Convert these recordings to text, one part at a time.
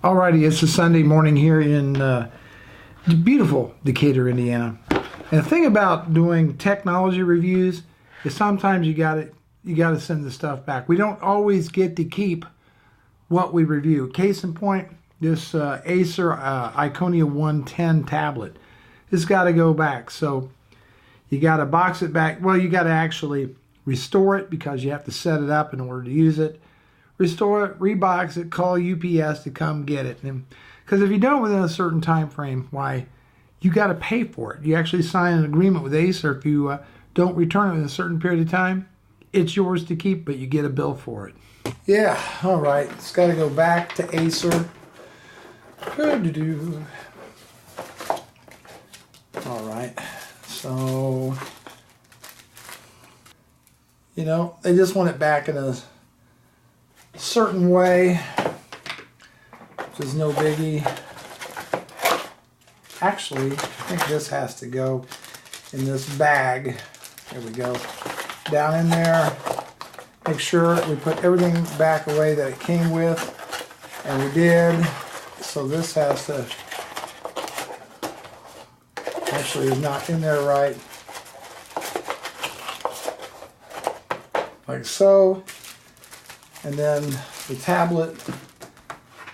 Alrighty, it's a Sunday morning here in beautiful Decatur, Indiana. And the thing about doing technology reviews is sometimes you gotta send the stuff back. We don't always get to keep what we review. Case in point, this Acer Iconia 110 tablet. It's got to go back. So you got to box it back. Well, you got to actually restore it because you have to set it up in order to use it. Restore it, rebox it, call UPS to come get it. Because if you don't within a certain time frame, why, you got to pay for it. You actually sign an agreement with Acer. If you don't return it in a certain period of time, it's yours to keep, but you get a bill for it. Yeah, all right. It's got to go back to Acer. All right. So, you know, they just want it back in a certain way, which is no biggie. Actually, I think this has to go in this bag. There we go. Down in there. Make sure we put everything back away that it came with, and we did. So this has to, actually is not in there right. Like so. And then the tablet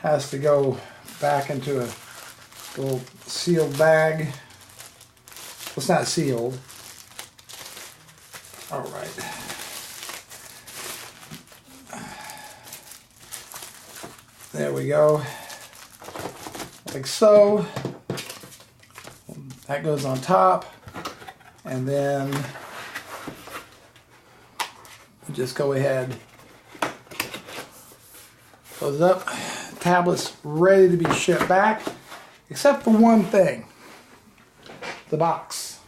has to go back into a little sealed bag. Well, it's not sealed. All right. There we go. Like so. That goes on top. And then we just go ahead. Close it up. Tablet's ready to be shipped back, except for one thing. The box.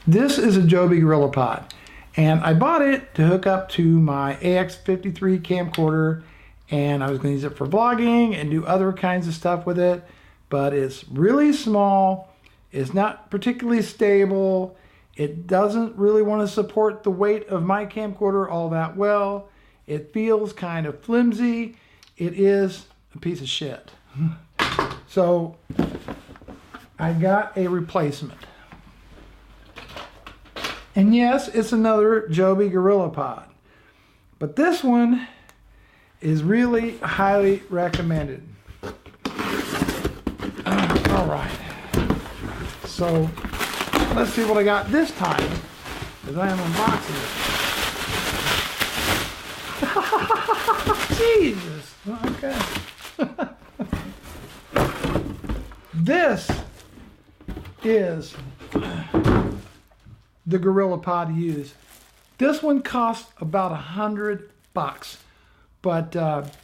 This is a Joby Gorillapod, and I bought it to hook up to my AX53 camcorder, and I was going to use it for vlogging and do other kinds of stuff with it, but it's really small. It's not particularly stable. It doesn't really want to support the weight of my camcorder all that well. It feels kind of flimsy. It is a piece of shit. So I got a replacement. And yes, it's another Joby Gorillapod. But this one is really highly recommended. All right. So let's see what I got this time, because I am unboxing it. Jesus. Okay. This is the Gorillapod to use. This one costs about $100, but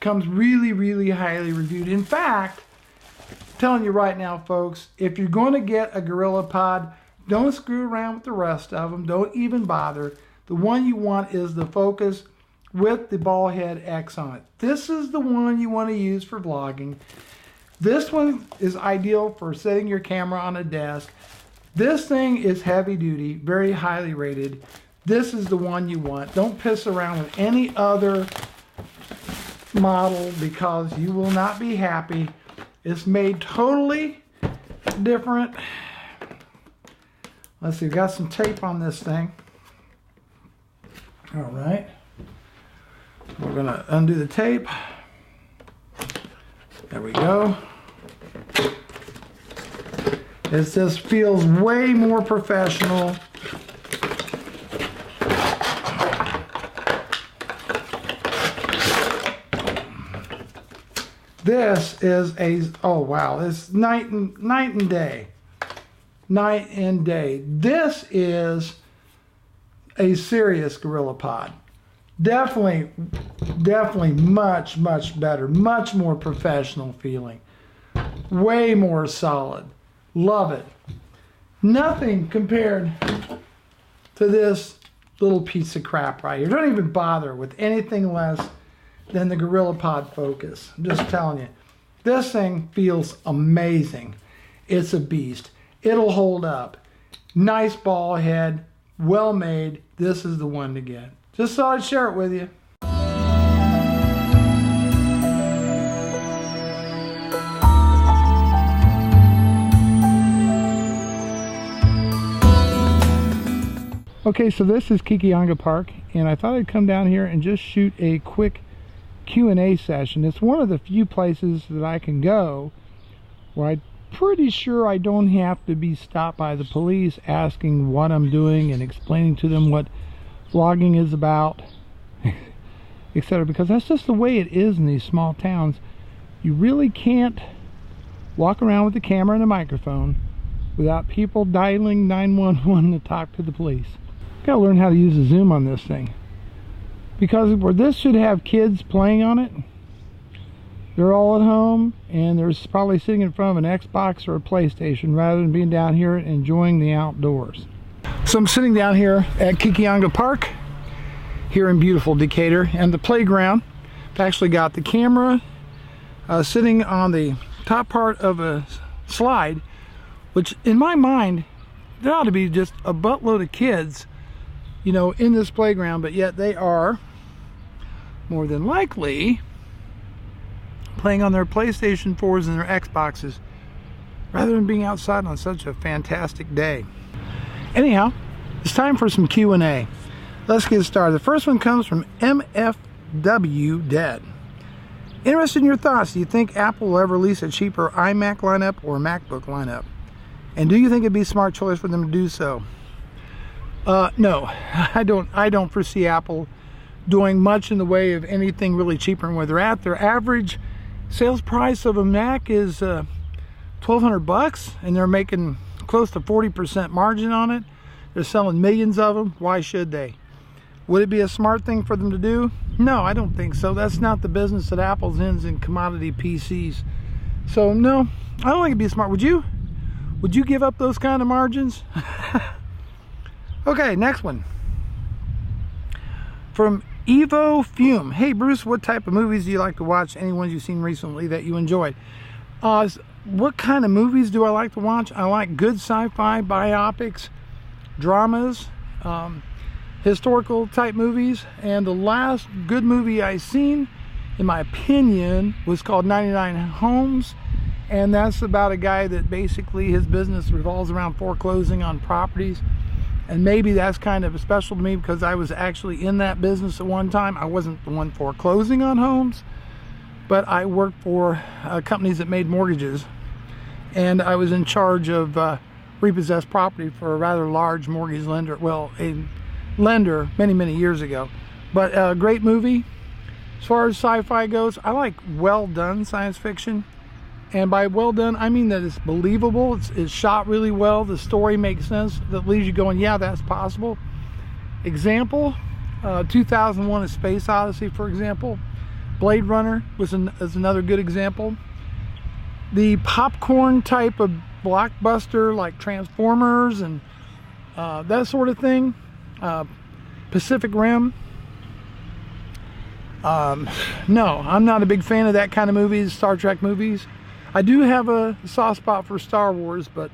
comes really, really highly reviewed. In fact, I'm telling you right now, folks, if you're going to get a Gorillapod, don't screw around with the rest of them. Don't even bother. The one you want is the Focus with the ball head X on it. This is the one you want to use for vlogging. This one is ideal for setting your camera on a desk. This thing is heavy duty, very highly rated. This is the one you want. Don't piss around with any other model because you will not be happy. It's made totally different. Let's see, we've got some tape on this thing. All right. We're going to undo the tape. There we go. It just feels way more professional. This is a, oh wow, it's night and day. Night and day. This is a serious Gorillapod. Definitely much, much better, much more professional feeling. Way more solid. Love it. Nothing compared to this little piece of crap right here. Don't even bother with anything less than the Gorillapod Focus. I'm just telling you. This thing feels amazing. It's a beast. It'll hold up. Nice ball head. Well made. This is the one to get. Just thought I'd share it with you. Okay, so this is Kikiyanga Park, and I thought I'd come down here and just shoot a quick Q&A session. It's one of the few places that I can go where I'm pretty sure I don't have to be stopped by the police asking what I'm doing and explaining to them what vlogging is about, etc. Because that's just the way it is in these small towns. You really can't walk around with a camera and a microphone without people dialing 911 to talk to the police. Gotta learn how to use a zoom on this thing, because where this should have kids playing on it, they're all at home and they're probably sitting in front of an Xbox or a PlayStation rather than being down here enjoying the outdoors. So I'm sitting down here at Kikiyanga Park here in beautiful Decatur, and the playground, I've actually got the camera sitting on the top part of a slide, which in my mind there ought to be just a buttload of kids, you know, in this playground, but yet they are more than likely playing on their PlayStation 4s and their Xboxes rather than being outside on such a fantastic day. Anyhow, it's time for some Q&A. Let's get started. The first one comes from MFW Dead. Interested in your thoughts. Do you think Apple will ever release a cheaper iMac lineup or MacBook lineup? And do you think it'd be a smart choice for them to do so? No, I don't foresee Apple doing much in the way of anything really cheaper than where they're at. Their average sales price of a Mac is $1,200, and they're making close to 40% margin on it. They're selling millions of them. Why should they? Would it be a smart thing for them to do? No, I don't think so. That's not the business that Apple's in commodity PCs. So no, I don't think it'd be smart. Would you? Would you give up those kind of margins? Okay, next one. From Evo Fume. Hey Bruce, what type of movies do you like to watch? Any ones you've seen recently that you enjoyed? What kind of movies do I like to watch? I like good sci-fi, biopics, dramas, historical type movies. And the last good movie I seen, in my opinion, was called 99 Homes. And that's about a guy that basically his business revolves around foreclosing on properties. And maybe that's kind of special to me because I was actually in that business at one time. I wasn't the one foreclosing on homes, but I worked for companies that made mortgages. And I was in charge of repossessed property for a rather large mortgage lender. Well, a lender many, many years ago. But a great movie. As far as sci-fi goes, I like well done science fiction. And by well done, I mean that it's believable, it's shot really well, the story makes sense, that leaves you going, yeah, that's possible. Example, 2001 A Space Odyssey, for example. Blade Runner is another good example. The popcorn type of blockbuster like Transformers and that sort of thing. Pacific Rim. No, I'm not a big fan of that kind of movies, Star Trek movies. I do have a soft spot for Star Wars, but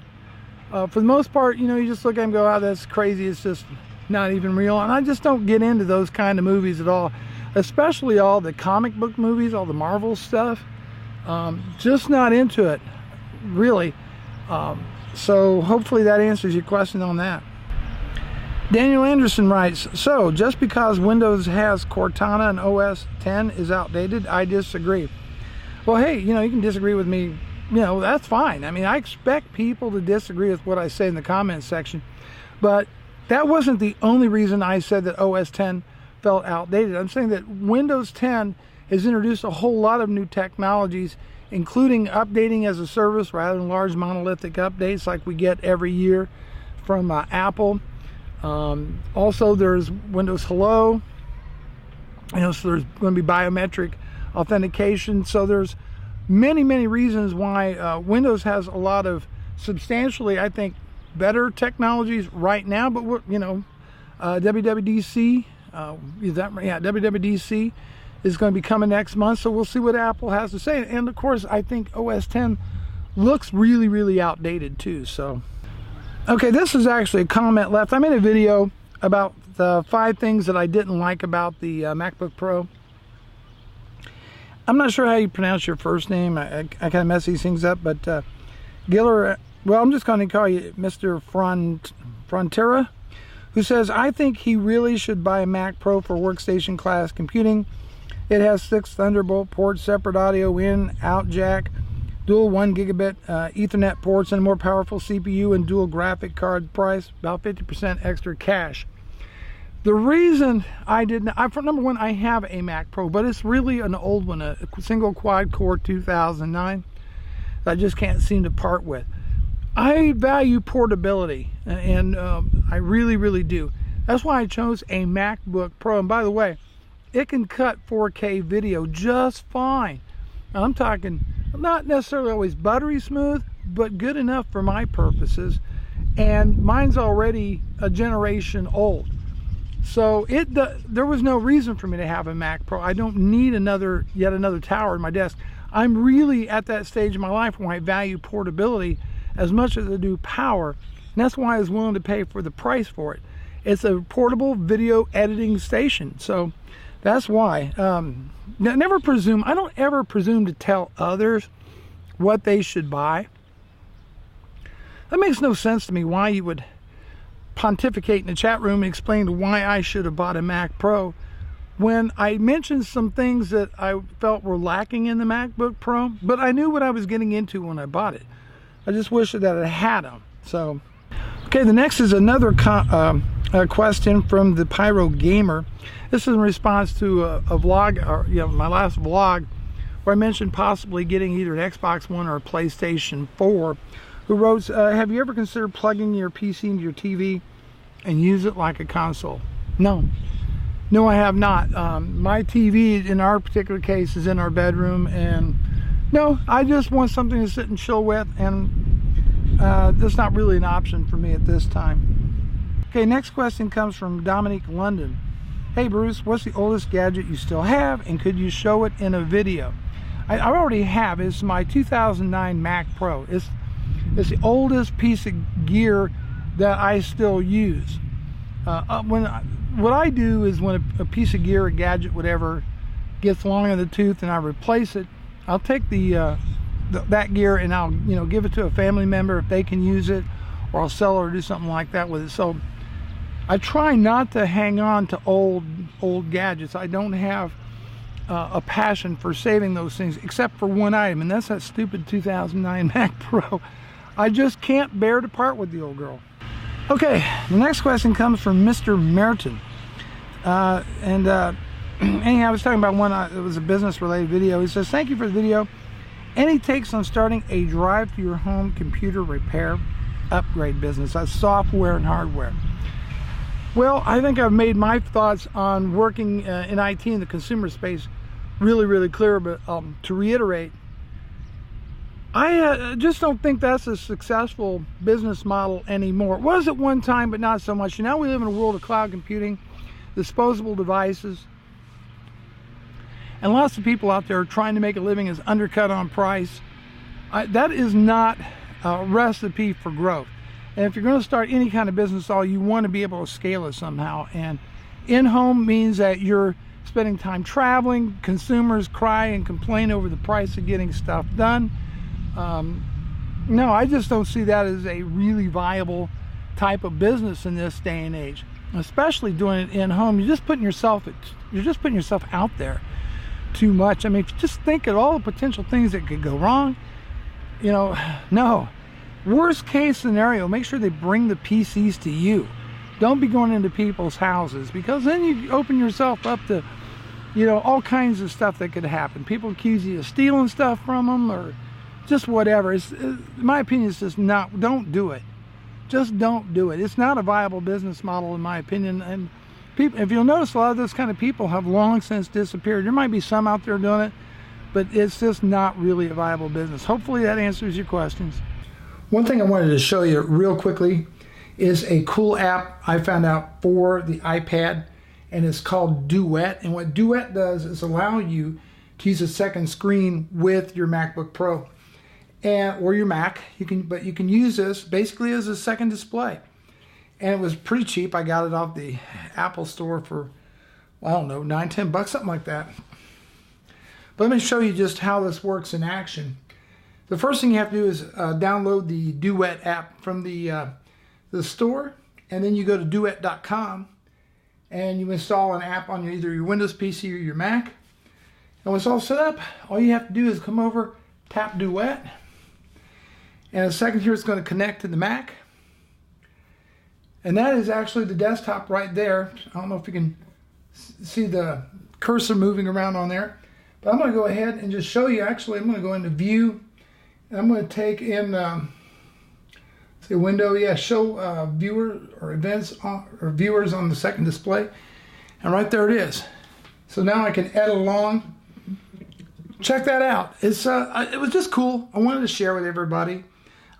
for the most part, you know, you just look at them and go, oh, that's crazy, it's just not even real. And I just don't get into those kind of movies at all, especially all the comic book movies, all the Marvel stuff. Just not into it, really. So hopefully that answers your question on that. Daniel Anderson writes, so just because Windows has Cortana and OS X is outdated, I disagree. Well, hey, you know, you can disagree with me, you know, that's fine. I mean, I expect people to disagree with what I say in the comments section, but that wasn't the only reason I said that OS X felt outdated. I'm saying that Windows 10 has introduced a whole lot of new technologies, including updating as a service rather than large monolithic updates like we get every year from Apple. Also, there's Windows Hello, you know, so there's going to be biometric authentication. So there's many, many reasons why Windows has a lot of substantially, I think, better technologies right now. But we're, you know, WWDC, WWDC is going to be coming next month, so we'll see what Apple has to say. And of course, I think OS X looks really, really outdated too. So, okay, this is actually a comment left. I made a video about the 5 things that I didn't like about the MacBook Pro. I'm not sure how you pronounce your first name. I kind of mess these things up, but Giller, well, I'm just going to call you Mr. Frontera, who says, I think he really should buy a Mac Pro for workstation class computing. It has 6 Thunderbolt ports, separate audio in, out jack, dual 1 gigabit Ethernet ports, and a more powerful CPU and dual graphic card. Price about 50% extra cash. The reason I didn't, for number one, I have a Mac Pro, but it's really an old one, a single quad core 2009 that I just can't seem to part with. I value portability, and I really, really do. That's why I chose a MacBook Pro. And by the way, it can cut 4K video just fine. Now, I'm talking not necessarily always buttery smooth, but good enough for my purposes. And mine's already a generation old. So there was no reason for me to have a Mac Pro. I don't need yet another tower in my desk. I'm really at that stage in my life where I value portability as much as I do power. And that's why I was willing to pay for the price for it. It's a portable video editing station. So that's why. Never presume. I don't ever presume to tell others what they should buy. That makes no sense to me why you would pontificate in the chat room and explain why I should have bought a Mac Pro when I mentioned some things that I felt were lacking in the MacBook Pro, but I knew what I was getting into when I bought it. I just wish that I had them. So, okay, the next is another question from the Pyro Gamer. This is in response to a vlog, or my last vlog, where I mentioned possibly getting either an Xbox One or a PlayStation 4. Who wrote, have you ever considered plugging your PC into your TV and use it like a console? No. No, I have not. My TV, in our particular case, is in our bedroom, and no, I just want something to sit and chill with, and that's not really an option for me at this time. Okay, next question comes from Dominique London. Hey Bruce, what's the oldest gadget you still have, and could you show it in a video? I already have. It's my 2009 Mac Pro. It's the oldest piece of gear that I still use. What I do is when a piece of gear, a gadget, whatever, gets long in the tooth and I replace it, I'll take that gear and I'll give it to a family member if they can use it, or I'll sell it or do something like that with it. So I try not to hang on to old gadgets. I don't have a passion for saving those things, except for one item, and that's that stupid 2009 Mac Pro. I just can't bear to part with the old girl. Okay, the next question comes from Mr. Merton. Anyhow, I was talking about one, it was a business-related video. He says, thank you for the video. Any takes on starting a drive-to-your-home computer repair upgrade business? That's software and hardware. Well, I think I've made my thoughts on working in IT in the consumer space really, really clear, but to reiterate, I just don't think that's a successful business model anymore. It was at one time, but not so much. Now we live in a world of cloud computing, disposable devices, and lots of people out there are trying to make a living as undercut on price. That is not a recipe for growth. And if you're going to start any kind of business, you want to be able to scale it somehow. And in-home means that you're spending time traveling. Consumers cry and complain over the price of getting stuff done. No, I just don't see that as a really viable type of business in this day and age, especially doing it in home. You're just putting yourself out there too much. I mean, if you just think of all the potential things that could go wrong, no. Worst case scenario, make sure they bring the PCs to you. Don't be going into people's houses, because then you open yourself up to, all kinds of stuff that could happen. People accuse you of stealing stuff from them, or just whatever. In my opinion, it's just don't do it. Just don't do it. It's not a viable business model, in my opinion. And people, if you'll notice, a lot of those kind of people have long since disappeared. There might be some out there doing it, but it's just not really a viable business. Hopefully that answers your questions. One thing I wanted to show you real quickly is a cool app I found out for the iPad, and it's called Duet. And what Duet does is allow you to use a second screen with your MacBook Pro or your Mac. But you can use this basically as a second display. And it was pretty cheap. I got it off the Apple Store for, I don't know, $9-10, something like that. But let me show you just how this works in action. The first thing you have to do is download the Duet app from the store, and then you go to duet.com and you install an app on either your Windows PC or your Mac. And when it's all set up, all you have to do is come over, tap Duet, and in a second here it's going to connect to the Mac. And that is actually the desktop right there. I don't know if you can see the cursor moving around on there, but I'm going to go ahead and just show you. Actually, I'm going to go into View, and I'm going to take in say Window, show viewer or events or viewers on the second display, and right there it is. So now I can edit along. Check that out. It was just cool. I wanted to share with everybody.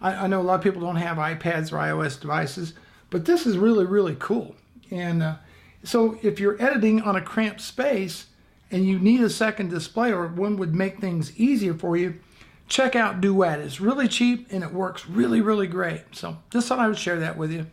I know a lot of people don't have iPads or iOS devices, but this is really, really cool. And so if you're editing on a cramped space and you need a second display, or one would make things easier for you, check out Duet. It's really cheap and it works really, really great. So just thought I would share that with you.